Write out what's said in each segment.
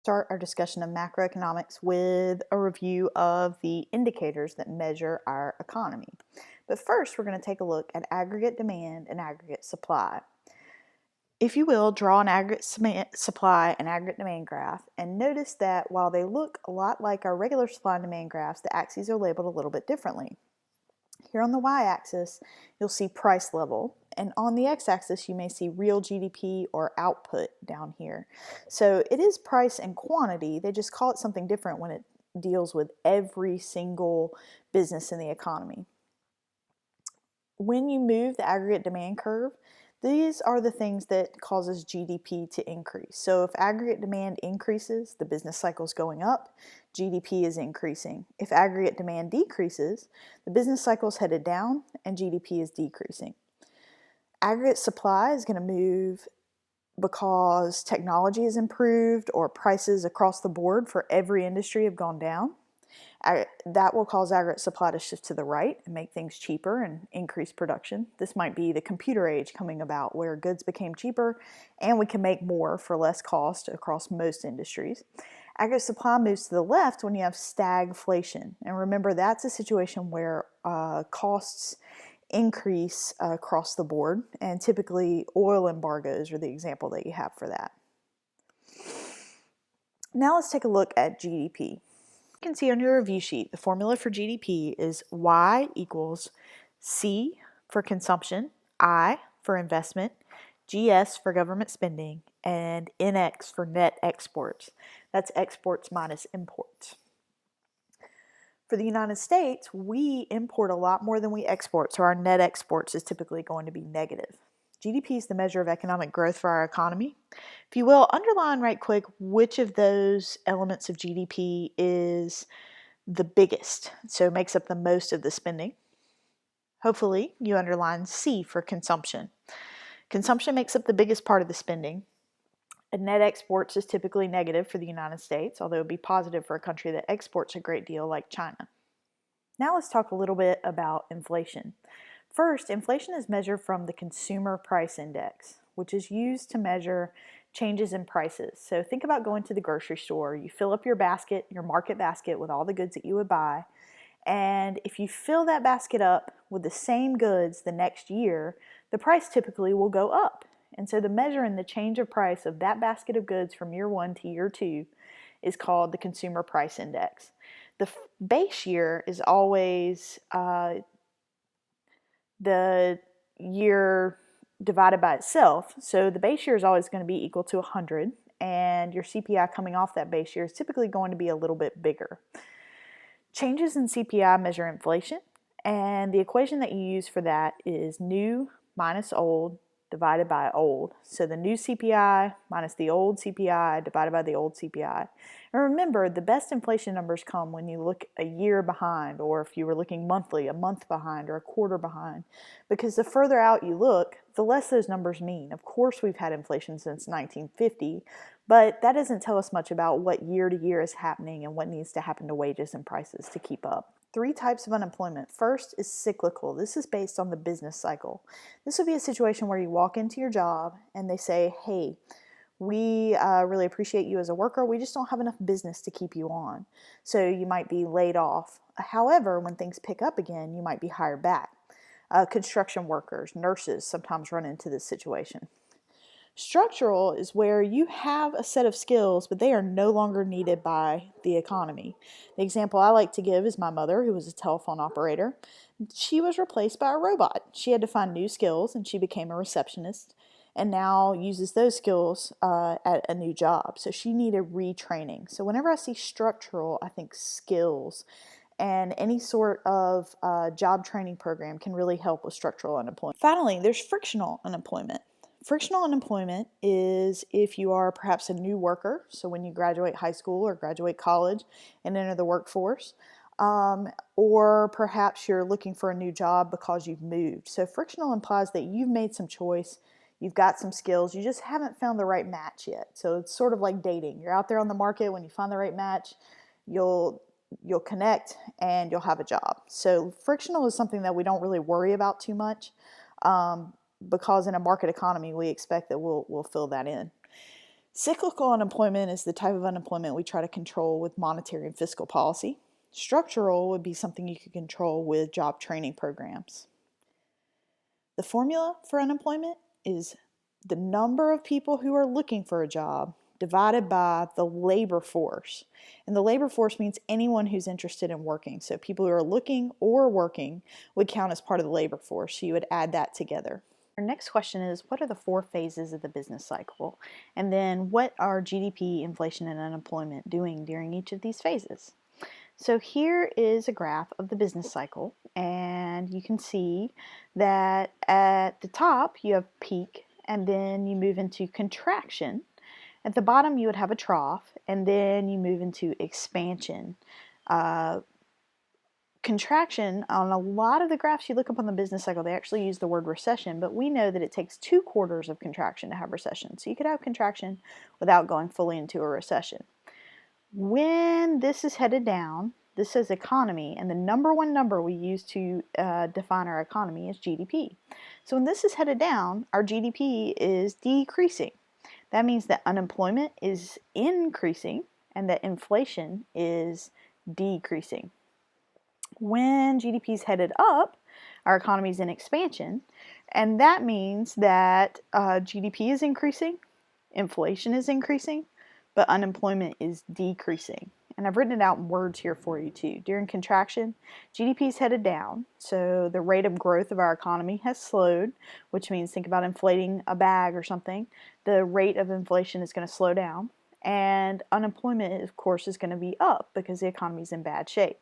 start our discussion of macroeconomics with a review of the indicators that measure our economy. But first, we're going to take a look at aggregate demand and aggregate supply. If you will, draw an aggregate supply and aggregate demand graph, and notice that while they look a lot like our regular supply and demand graphs, the axes are labeled a little bit differently. Here on the y-axis, you'll see price level, and on the x-axis, you may see real GDP or output down here. So it is price and quantity, they just call it something different when it deals with every single business in the economy. When you move the aggregate demand curve, these are the things that causes GDP to increase. So if aggregate demand increases, the business cycle is going up, GDP is increasing. If aggregate demand decreases, the business cycle is headed down and GDP is decreasing. Aggregate supply is going to move because technology has improved or prices across the board for every industry have gone down. That will cause aggregate supply to shift to the right and make things cheaper and increase production. This might be the computer age coming about where goods became cheaper and we can make more for less cost across most industries. Aggregate supply moves to the left when you have stagflation. And remember, that's a situation where costs increase across the board, and typically oil embargoes are the example that you have for that. Now let's take a look at GDP. You can see on your review sheet, the formula for GDP is Y equals C for consumption, I for investment, GS for government spending, and NX for net exports. That's exports minus imports. For the United States, we import a lot more than we export, so our net exports is typically going to be negative. GDP is the measure of economic growth for our economy. If you will, underline right quick which of those elements of GDP is the biggest, so makes up the most of the spending. Hopefully, you underline C for consumption. Consumption makes up the biggest part of the spending. And net exports is typically negative for the United States, although it would be positive for a country that exports a great deal like China. Now let's talk a little bit about inflation. First, inflation is measured from the Consumer Price Index, which is used to measure changes in prices. So think about going to the grocery store. You fill up your basket, your market basket, with all the goods that you would buy. And if you fill that basket up with the same goods the next year, the price typically will go up. And so the measure in the change of price of that basket of goods from year 1 to year 2 is called the Consumer Price Index. The base year is always the year divided by itself. So the base year is always going to be equal to 100, and your CPI coming off that base year is typically going to be a little bit bigger. Changes in CPI measure inflation, and the equation that you use for that is new minus old divided by old. So the new CPI minus the old CPI divided by the old CPI. And remember, the best inflation numbers come when you look a year behind, or if you were looking monthly, a month behind, or a quarter behind. Because the further out you look, the less those numbers mean. Of course, we've had inflation since 1950, but that doesn't tell us much about what year to year is happening and what needs to happen to wages and prices to keep up. 3 types of unemployment. First is cyclical. This is based on the business cycle. This would be a situation where you walk into your job and they say, hey, we really appreciate you as a worker. We just don't have enough business to keep you on. So you might be laid off. However, when things pick up again, you might be hired back. Construction workers, nurses sometimes run into this situation. Structural is where you have a set of skills, but they are no longer needed by the economy. The example I like to give is my mother, who was a telephone operator. She was replaced by a robot. She had to find new skills, and she became a receptionist, and now uses those skills at a new job. So she needed retraining. So whenever I see structural, I think skills. And any sort of job training program can really help with structural unemployment. Finally, there's frictional unemployment. Frictional unemployment is if you are perhaps a new worker, so when you graduate high school or graduate college and enter the workforce, or perhaps you're looking for a new job because you've moved. So frictional implies that you've made some choice, you've got some skills, you just haven't found the right match yet. So it's sort of like dating. You're out there on the market, when you find the right match, you'll connect and you'll have a job. So frictional is something that we don't really worry about too much. Because in a market economy, we expect that we'll fill that in. Cyclical unemployment is the type of unemployment we try to control with monetary and fiscal policy. Structural would be something you could control with job training programs. The formula for unemployment is the number of people who are looking for a job divided by the labor force. And the labor force means anyone who's interested in working. So people who are looking or working would count as part of the labor force. So you would add that together. Our next question is, what are the 4 phases of the business cycle? And then what are GDP, inflation, and unemployment doing during each of these phases? So here is a graph of the business cycle, and you can see that at the top you have peak, and then you move into contraction. At the bottom you would have a trough, and then you move into expansion. Contraction, on a lot of the graphs you look up on the business cycle, they actually use the word recession, but we know that it takes 2 quarters of contraction to have recession. So you could have contraction without going fully into a recession. When this is headed down, this says economy, and the number one number we use to define our economy is GDP. So when this is headed down, our GDP is decreasing. That means that unemployment is increasing and that inflation is decreasing. When GDP is headed up, our economy is in expansion, and that means that GDP is increasing, inflation is increasing, but unemployment is decreasing. And I've written it out in words here for you too. During contraction, GDP is headed down, so the rate of growth of our economy has slowed, which means think about inflating a bag or something. The rate of inflation is going to slow down, and unemployment, of course, is going to be up because the economy is in bad shape.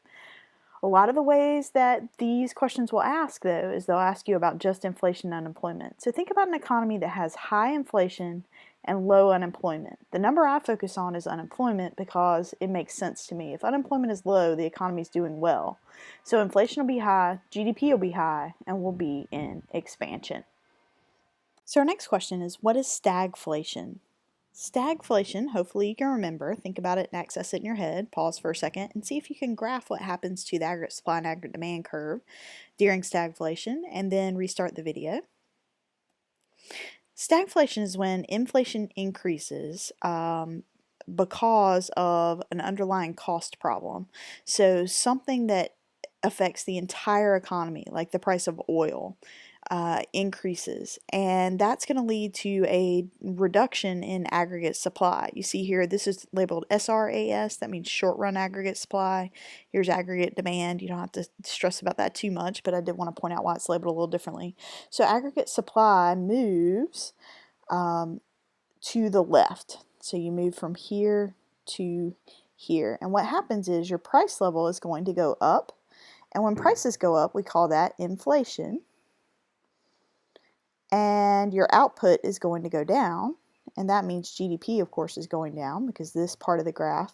A lot of the ways that these questions will ask, though, is they'll ask you about just inflation and unemployment. So think about an economy that has high inflation and low unemployment. The number I focus on is unemployment because it makes sense to me. If unemployment is low, the economy is doing well. So inflation will be high, GDP will be high, and we'll be in expansion. So our next question is, what is stagflation? Stagflation, hopefully you can remember, think about it and access it in your head, pause for a second, and see if you can graph what happens to the aggregate supply and aggregate demand curve during stagflation, and then restart the video. Stagflation is when inflation increases because of an underlying cost problem. So something that affects the entire economy, like the price of oil, increases, and that's going to lead to a reduction in aggregate supply. You see here, this is labeled SRAS, that means short run aggregate supply. Here's aggregate demand. You don't have to stress about that too much, but I did want to point out why it's labeled a little differently. So aggregate supply moves to the left. So you move from here to here, and what happens is your price level is going to go up, and when prices go up, we call that inflation. And your output is going to go down, and that means GDP, of course, is going down because this part of the graph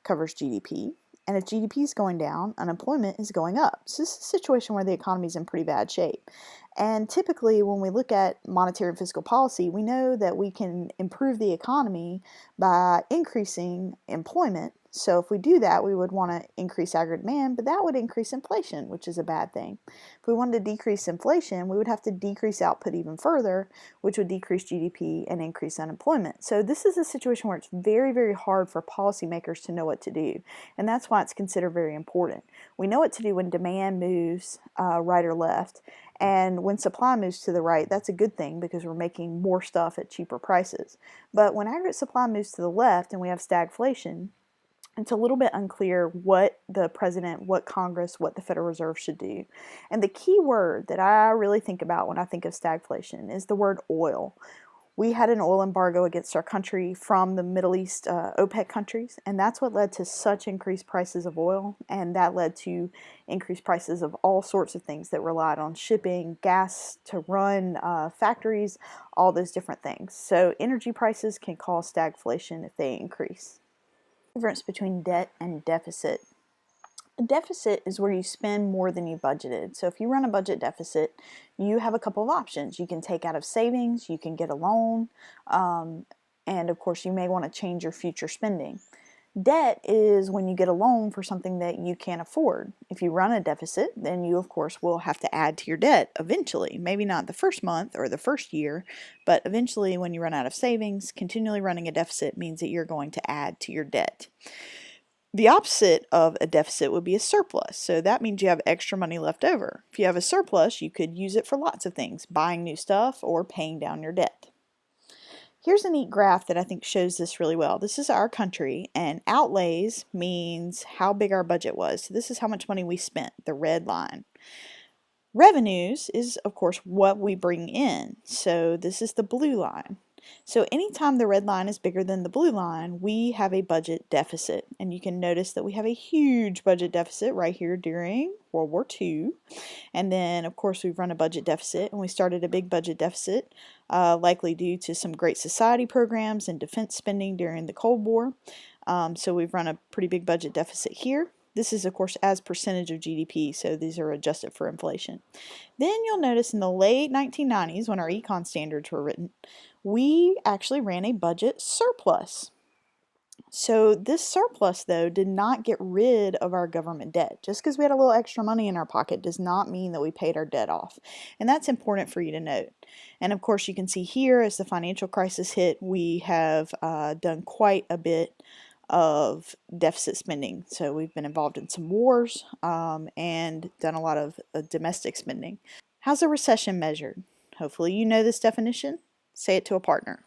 covers GDP. And if GDP is going down, unemployment is going up. So this is a situation where the economy is in pretty bad shape. And typically when we look at monetary and fiscal policy, we know that we can improve the economy by increasing employment. So if we do that, we would want to increase aggregate demand, but that would increase inflation, which is a bad thing. If we wanted to decrease inflation, we would have to decrease output even further, which would decrease GDP and increase unemployment. So this is a situation where it's very, very hard for policymakers to know what to do, and that's why it's considered very important. We know what to do when demand moves right or left, and when supply moves to the right, that's a good thing because we're making more stuff at cheaper prices. But when aggregate supply moves to the left and we have stagflation, it's a little bit unclear what the president, what Congress, what the Federal Reserve should do. And the key word that I really think about when I think of stagflation is the word oil. We had an oil embargo against our country from the Middle East OPEC countries, and that's what led to such increased prices of oil, and that led to increased prices of all sorts of things that relied on shipping, gas to run factories, all those different things. So energy prices can cause stagflation if they increase. Difference between debt and deficit. A deficit is where you spend more than you budgeted. So if you run a budget deficit, you have a couple of options. You can take out of savings, you can get a loan, and of course you may want to change your future spending. Debt is when you get a loan for something that you can't afford. If you run a deficit, then you of course will have to add to your debt eventually. Maybe not the first month or the first year, but eventually when you run out of savings, continually running a deficit means that you're going to add to your debt. The opposite of a deficit would be a surplus. So that means you have extra money left over. If you have a surplus, you could use it for lots of things, buying new stuff or paying down your debt. Here's a neat graph that I think shows this really well. This is our country, and outlays means how big our budget was. So this is how much money we spent, the red line. Revenues is, of course, what we bring in. So this is the blue line. So anytime the red line is bigger than the blue line, we have a budget deficit. And you can notice that we have a huge budget deficit right here during World War II. And then, of course, we've run a budget deficit, and we started a big budget deficit, likely due to some Great Society programs and defense spending during the Cold War. So we've run a pretty big budget deficit here. This is, of course, as percentage of GDP, so these are adjusted for inflation. Then you'll notice in the late 1990s, when our econ standards were written, we actually ran a budget surplus. So this surplus, though, did not get rid of our government debt. Just because we had a little extra money in our pocket does not mean that we paid our debt off. And that's important for you to note. And of course, you can see here as the financial crisis hit, we have done quite a bit of deficit spending. So we've been involved in some wars and done a lot of domestic spending. How's a recession measured? Hopefully you know this definition. Say it to a partner.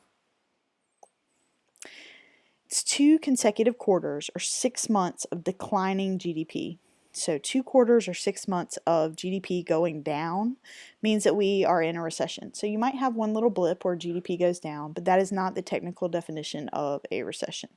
It's 2 consecutive quarters or 6 months of declining GDP. So 2 quarters or 6 months of GDP going down means that we are in a recession. So you might have one little blip where GDP goes down, but that is not the technical definition of a recession.